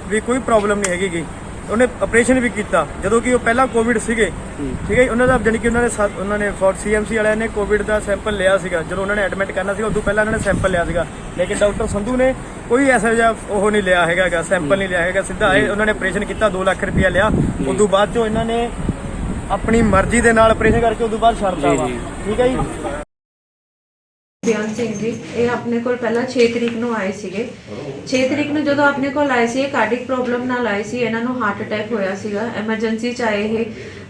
ਵੀ ਕੋਈ ਪ੍ਰੋਬਲਮ ਨਹੀਂ ਹੈਗੀ। ਉਹਨੇ ਆਪਰੇਸ਼ਨ ਵੀ ਕੀਤਾ ਜਦੋਂ ਕਿ ਉਹ ਪਹਿਲਾਂ ਕੋਵਿਡ ਸੀਗੇ। ਠੀਕ ਹੈ ਜੀ। ਉਹਨਾਂ ਦਾ ਜਾਣੀ ਕਿ ਉਹਨਾਂ ਨੇ ਸੀਐਮਸੀ ਵਾਲਿਆਂ ਨੇ ਕੋਵਿਡ ਦਾ ਸੈਂਪਲ ਲਿਆ ਸੀਗਾ। ਜਦੋਂ ਉਹਨਾਂ ਨੇ ਐਡਮਿਟ ਕਰਨਾ ਸੀਗਾ ਉਦੋਂ ਪਹਿਲਾਂ ਉਹਨਾਂ ਨੇ ਸੈਂਪਲ ਲਿਆ ਸੀਗਾ, ਲੇਕਿਨ ਡਾਕਟਰ ਸੰਧੂ ਨੇ ਕੋਈ ਐਸਾ ਜਿਹਾ ਉਹ ਨਹੀਂ ਲਿਆ ਹੈਗਾ, ਸੈਂਪਲ ਨਹੀਂ ਲਿਆ ਹੈਗਾ। ਸਿੱਧਾ ਆਏ, ਉਹਨਾਂ ਨੇ ਆਪਰੇਸ਼ਨ ਕੀਤਾ, 2 ਲੱਖ ਰੁਪਇਆ ਲਿਆ। ਉਦੋਂ ਬਾਅਦ ਚੋਂ ਇਹਨਾਂ ਨੇ ਆਪਣੀ ਮਰਜ਼ੀ ਦੇ ਨਾਲ ਆਪਰੇਸ਼ਨ ਕਰਕੇ ਉਦੋਂ ਬਾਅਦ ਛੱਡਤਾ ਵਾ। ਠੀਕ ਹੈ ਜੀ। ਬਿਆਨ ਸਿੰਘ ਜੀ, ਇਹ ਆਪਣੇ ਕੋਲ ਪਹਿਲਾਂ 6 ਤਰੀਕ ਨੂੰ ਆਏ ਸੀਗੇ। 6 ਤਰੀਕ ਨੂੰ ਜਦੋਂ ਆਪਣੇ ਕੋਲ ਆਏ ਸੀ, ਇਹ ਕਾਰਡਿਕ ਪ੍ਰੋਬਲਮ ਨਾਲ ਆਏ ਸੀ। ਇਹਨਾਂ ਨੂੰ ਹਾਰਟ ਅਟੈਕ ਹੋਇਆ ਸੀਗਾ, ਐਮਰਜੈਂਸੀ 'ਚ ਆਏ ਇਹ।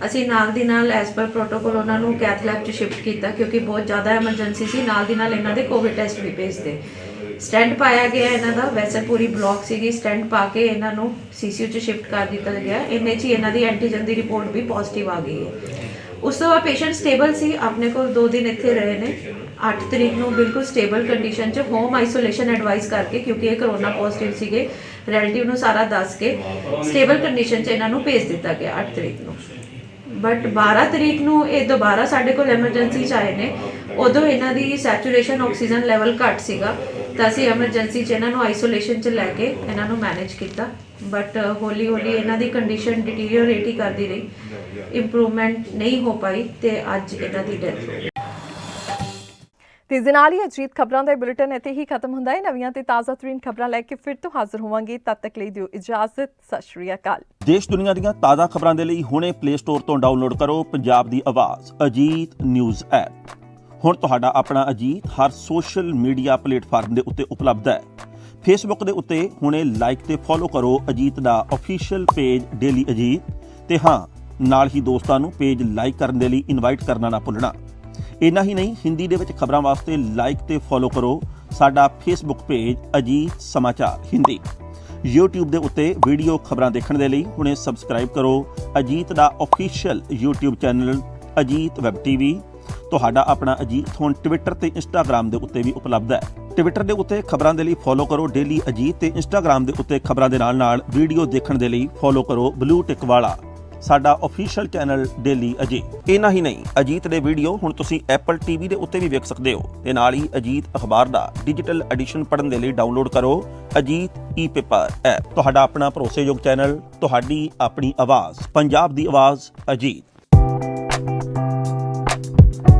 ਅਸੀਂ ਨਾਲ ਦੀ ਨਾਲ ਐਸ ਪਰ ਪ੍ਰੋਟੋਕੋਲ ਉਹਨਾਂ ਨੂੰ ਕੈਥ ਲੈਬ 'ਚ ਸ਼ਿਫਟ ਕੀਤਾ, ਕਿਉਂਕਿ ਬਹੁਤ ਜ਼ਿਆਦਾ ਐਮਰਜੈਂਸੀ ਸੀ। ਨਾਲ ਦੀ ਨਾਲ ਇਹਨਾਂ ਦੇ ਕੋਵਿਡ ਟੈਸਟ ਵੀ ਭੇਜਦੇ। ਸਟੈਂਟ ਪਾਇਆ ਗਿਆ ਇਹਨਾਂ ਦਾ, ਵੈਸੇ ਪੂਰੀ ਬਲੌਕ ਸੀਗੀ। ਸਟੈਂਟ ਪਾ ਕੇ ਇਹਨਾਂ ਨੂੰ ਸੀਸੀਯੂ 'ਚ ਸ਼ਿਫਟ ਕਰ ਦਿੱਤਾ ਗਿਆ। ਇੰਨੇ 'ਚ ਹੀ ਇਹਨਾਂ ਦੀ ਐਂਟੀਜਨ ਦੀ ਰਿਪੋਰਟ ਵੀ ਪੋਜ਼ਿਟਿਵ ਆ ਗਈ ਹੈ। ਉਸ ਤੋਂ ਬਾਅਦ ਪੇਸ਼ੈਂਟ ਸਟੇਬਲ ਸੀ, ਆਪਣੇ ਕੋਲ 2 ਦਿਨ ਇੱਥੇ ਰਹੇ ਨੇ। 8 ਤਰੀਕ ਨੂੰ ਬਿਲਕੁਲ ਸਟੇਬਲ ਕੰਡੀਸ਼ਨ 'ਚ ਹੋਮ ਆਈਸੋਲੇਸ਼ਨ ਐਡਵਾਈਸ ਕਰਕੇ, ਕਿਉਂਕਿ ਇਹ ਕਰੋਨਾ ਪੋਜ਼ਿਟਿਵ ਸੀਗੇ, ਰਿਲੇਟਿਵ ਨੂੰ ਸਾਰਾ ਦੱਸ ਕੇ ਸਟੇਬਲ ਕੰਡੀਸ਼ਨ 'ਚ ਇਹਨਾਂ ਨੂੰ ਭੇਜ ਦਿੱਤਾ ਗਿਆ 8 ਤਰੀਕ ਨੂੰ। ਬਟ 12 ਤਰੀਕ ਨੂੰ ਇਹ ਦੁਬਾਰਾ ਸਾਡੇ ਕੋਲ ਐਮਰਜੈਂਸੀ 'ਚ ਆਏ ਨੇ। ਉਦੋਂ ਇਹਨਾਂ ਦੀ ਸੈਚੂਰੇਸ਼ਨ ਆਕਸੀਜਨ ਲੈਵਲ ਘੱਟ ਸੀਗਾ, ਤਾਂ ਅਸੀਂ ਐਮਰਜੈਂਸੀ 'ਚ ਇਹਨਾਂ ਨੂੰ ਆਈਸੋਲੇਸ਼ਨ 'ਚ ਲੈ ਕੇ ਇਹਨਾਂ ਨੂੰ ਮੈਨੇਜ ਕੀਤਾ। ਬਟ ਹੌਲੀ ਹੌਲੀ ਇਹਨਾਂ ਦੀ ਕੰਡੀਸ਼ਨ ਡਿਟੀਰੀਓਰੇਟ ਹੀ ਕਰਦੀ ਰਹੀ, ਇੰਪਰੂਵਮੈਂਟ ਨਹੀਂ ਹੋ ਪਾਈ ਤੇ ਅੱਜ ਇਹਨਾਂ ਦੀ ਡੈਥ ਹੋ ਗਈ। ਤੇ ਇਸ ਦੇ ਨਾਲ ਹੀ ਅਜੀਤ ਖਬਰਾਂ ਦਾ ਬੁਲੇਟਿਨ ਇੱਥੇ ਹੀ ਖਤਮ ਹੁੰਦਾ ਹੈ। ਨਵੀਆਂ ਤੇ ਤਾਜ਼ਾ ਤਰੀਨ ਖਬਰਾਂ ਲੈ ਕੇ ਫਿਰ ਤੋਂ ਹਾਜ਼ਰ ਹੋਵਾਂਗੇ। ਤਦ ਤੱਕ ਲਈ ਦਿਓ ਇਜਾਜ਼ਤ। ਸਤਿ ਸ਼੍ਰੀ ਅਕਾਲ। ਦੇਸ਼ ਦੁਨੀਆ ਦੀਆਂ ਤਾਜ਼ਾ ਖਬਰਾਂ ਦੇ ਲਈ ਹੁਣੇ ਪਲੇ ਸਟੋਰ ਤੋਂ ਡਾਊਨਲੋਡ ਕਰੋ ਪੰਜਾਬ ਦੀ ਆਵਾਜ਼ ਅਜੀਤ ਨਿਊਜ਼ ਐਪ। ਹੁਣ ਤੁਹਾਡਾ ਆਪਣਾ ਅਜੀਤ ਹਰ ਸੋਸ਼ਲ ਮੀਡੀਆ ਪਲੇਟਫਾਰਮ ਦੇ ਉੱਤੇ ਉਪਲਬਧ ਹੈ। ਫੇਸਬੁੱਕ ਦੇ ਉੱਤੇ ਹੁਣੇ ਲਾਈਕ ਤੇ ਫੋਲੋ ਕਰੋ ਅਜੀਤ ਦਾ ਅਫੀਸ਼ੀਅਲ ਪੇਜ ਡੇਲੀ ਅਜੀਤ ਤੇ ਹਾਂ ਨਾਲ ਹੀ ਦੋਸਤਾਂ ਨੂੰ ਪੇਜ ਲਾਈਕ ਕਰਨ ਦੇ ਲਈ ਇਨਵਾਈਟ ਕਰਨਾ ਨਾ ਭੁੱਲਣਾ। ਇੰਨਾ ਹੀ ਨਹੀਂ, ਹਿੰਦੀ ਦੇ ਵਿੱਚ ਖਬਰਾਂ ਵਾਸਤੇ ਲਾਈਕ ਤੇ ਫੋਲੋ ਕਰੋ ਸਾਡਾ ਫੇਸਬੁੱਕ ਪੇਜ ਅਜੀਤ ਸਮਾਚਾਰ ਹਿੰਦੀ। YouTube ਦੇ ਉੱਤੇ ਵੀਡੀਓ ਖਬਰਾਂ ਦੇਖਣ ਦੇ ਲਈ ਹੁਣੇ ਸਬਸਕ੍ਰਾਈਬ ਕਰੋ ਅਜੀਤ ਦਾ official YouTube channel Ajit web TV. ਤੁਹਾਡਾ ਆਪਣਾ ਅਜੀਤ ਹੁਣ ਟਵਿੱਟਰ ਤੇ ਇੰਸਟਾਗ੍ਰਾਮ ਦੇ ਉੱਤੇ ਵੀ ਉਪਲਬਧ ਹੈ। ਟਵਿੱਟਰ ਦੇ ਉੱਤੇ ਖਬਰਾਂ ਦੇ ਲਈ ਫੋਲੋ ਕਰੋ ਡੇਲੀ ਅਜੀਤ ਤੇ ਇੰਸਟਾਗ੍ਰਾਮ ਦੇ ਉੱਤੇ ਖਬਰਾਂ ਦੇ ਨਾਲ ਵੀਡੀਓ ਦੇਖਣ ਦੇ ਲਈ ਫੋਲੋ ਕਰੋ ਬਲੂ ਟਿਕ ਵਾਲਾ ਸਾਡਾ ਅਫੀਸ਼ੀਅਲ ਚੈਨਲ ਡੇਲੀ ਅਜੀਤ। ਇੰਨਾ ਹੀ ਨਹੀਂ, ਅਜੀਤ ਦੇ ਵੀਡੀਓ ਹੁਣ ਤੁਸੀਂ ਐਪਲ ਟੀਵੀ ਦੇ ਉੱਤੇ ਵੀ ਵੇਖ ਸਕਦੇ ਹੋ ਤੇ ਨਾਲ ਹੀ ਅਜੀਤ ਅਖਬਾਰ ਦਾ ਡਿਜੀਟਲ ਐਡੀਸ਼ਨ ਪੜ੍ਹਨ ਦੇ ਲਈ ਡਾਊਨਲੋਡ ਕਰੋ ਅਜੀਤ ਈ-ਪੇਪਰ ਐਪ। ਤੁਹਾਡਾ ਆਪਣਾ ਭਰੋਸੇਯੋਗ ਚੈਨਲ, ਤੁਹਾਡੀ ਆਪਣੀ ਆਵਾਜ਼, ਪੰਜਾਬ ਦੀ ਆਵਾਜ਼ ਅਜੀਤ।